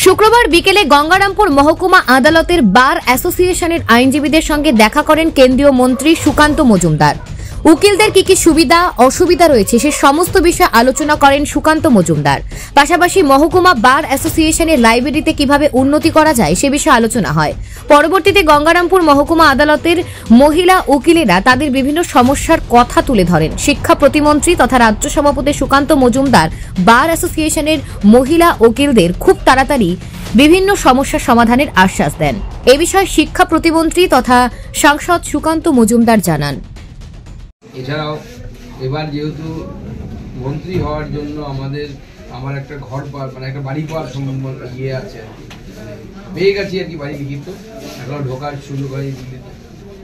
শুক্রবার বিকেলে গঙ্গারামপুর মহকুমা আদালতের বার অ্যাসোসিয়েশনের আইনজীবীদের সঙ্গে দেখা করেন কেন্দ্রীয় মন্ত্রী সুকান্ত মজুমদার। উকিলদের কি কি সুবিধা অসুবিধা রয়েছে সে সমস্ত বিষয়ে আলোচনা করেন সুকান্ত মজুমদার। পাশাপাশি মহকুমা বার অ্যাসোসিয়েশনের লাইব্রেরিতে কিভাবে উন্নতি করা যায় সে বিষয়ে আলোচনা হয়। পরবর্তীতে গঙ্গারামপুর মহকুমা আদালতের মহিলা উকিলেরা তাদের বিভিন্ন সমস্যার কথা তুলে ধরেন। শিক্ষা প্রতিমন্ত্রী তথা রাজ্য সভাপতি সুকান্ত মজুমদার বার অ্যাসোসিয়েশনের মহিলা উকিলদের খুব তাড়াতাড়ি বিভিন্ন সমস্যার সমাধানের আশ্বাস দেন। এ বিষয়ে শিক্ষা প্রতিমন্ত্রী তথা সাংসদ সুকান্ত মজুমদার জানান, এছাড়াও এবার যেহেতু মন্ত্রী হওয়ার জন্য আমার একটা ঘর পাওয়ার মানে একটা বাড়ি পাওয়ার সম্ভাবনা আছে, পেয়ে গেছি আর কি, বাড়ি লিখিত, এখন ঢোকার সুযোগ হয় দিল্লিতে।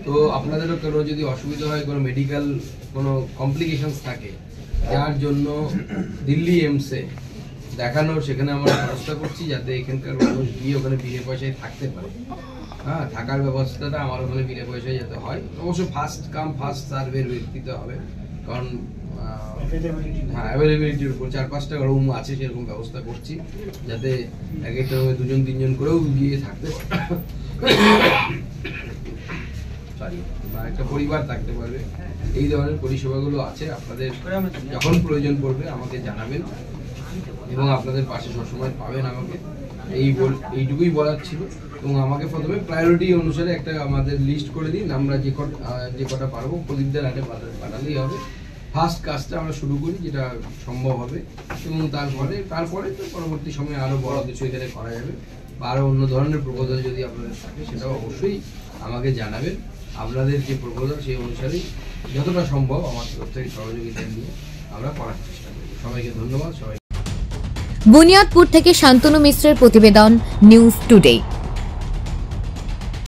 তো আপনাদেরও কোনো যদি অসুবিধা হয়, কোনো মেডিকেল কোনো কমপ্লিকেশনস থাকে যার জন্য দিল্লি এমসে দেখানোর, সেখানে আমরা ব্যবস্থা করছি যাতে এখানকার মানুষ গিয়ে ওখানে বিনা পয়সায় থাকতে পারে। হ্যাঁ, থাকার ব্যবস্থাটা আমার ওখানে বিনা পয়সায় যেতে হয়। অবশ্য ফার্স্ট কাম ফার্স্ট সার্ভের ভিত্তিতে হবে, কারণ হ্যাঁ অ্যাভেলেবিলিটির উপর 4-5টা রুম আছে, সেরকম ব্যবস্থা করছি যাতে এক একটা রুমে 2-3 করেও গিয়ে থাকতে বা একটা পরিবার থাকতে পারবে। এই ধরনের পরিষেবাগুলো আছে। আপনাদের যখন প্রয়োজন পড়বে আমাকে জানাবেন এবং আপনাদের পাশে সবসময় পাবেন আমাকে। এইটুকুই বলার ছিল। এবং আমাকে প্রথমে প্রায়োরিটি অনুসারে একটা আমাদের লিস্ট করে দিন, আমরা যে কটা পারবো প্রদীপদের হাতে পাঠালেই হবে। ফার্স্ট কাজটা আমরা শুরু করি যেটা সম্ভব হবে, এবং তারপরে তো পরবর্তী সময়ে আরও বড় কিছু এখানে করা যাবে বা আরও অন্য ধরনের প্রপোজাল যদি আপনাদের থাকে সেটাও অবশ্যই আমাকে জানাবেন। আপনাদের যে প্রপোজাল সেই অনুসারেই যতটা সম্ভব আমার তরফ থেকে সহযোগিতা নিয়ে আমরা করার চেষ্টা করব। সবাইকে ধন্যবাদ। সবাই বুনিয়াদপুর থেকে শান্তনু মিশ্রের প্রতিবেদন, নিউজ টুডে।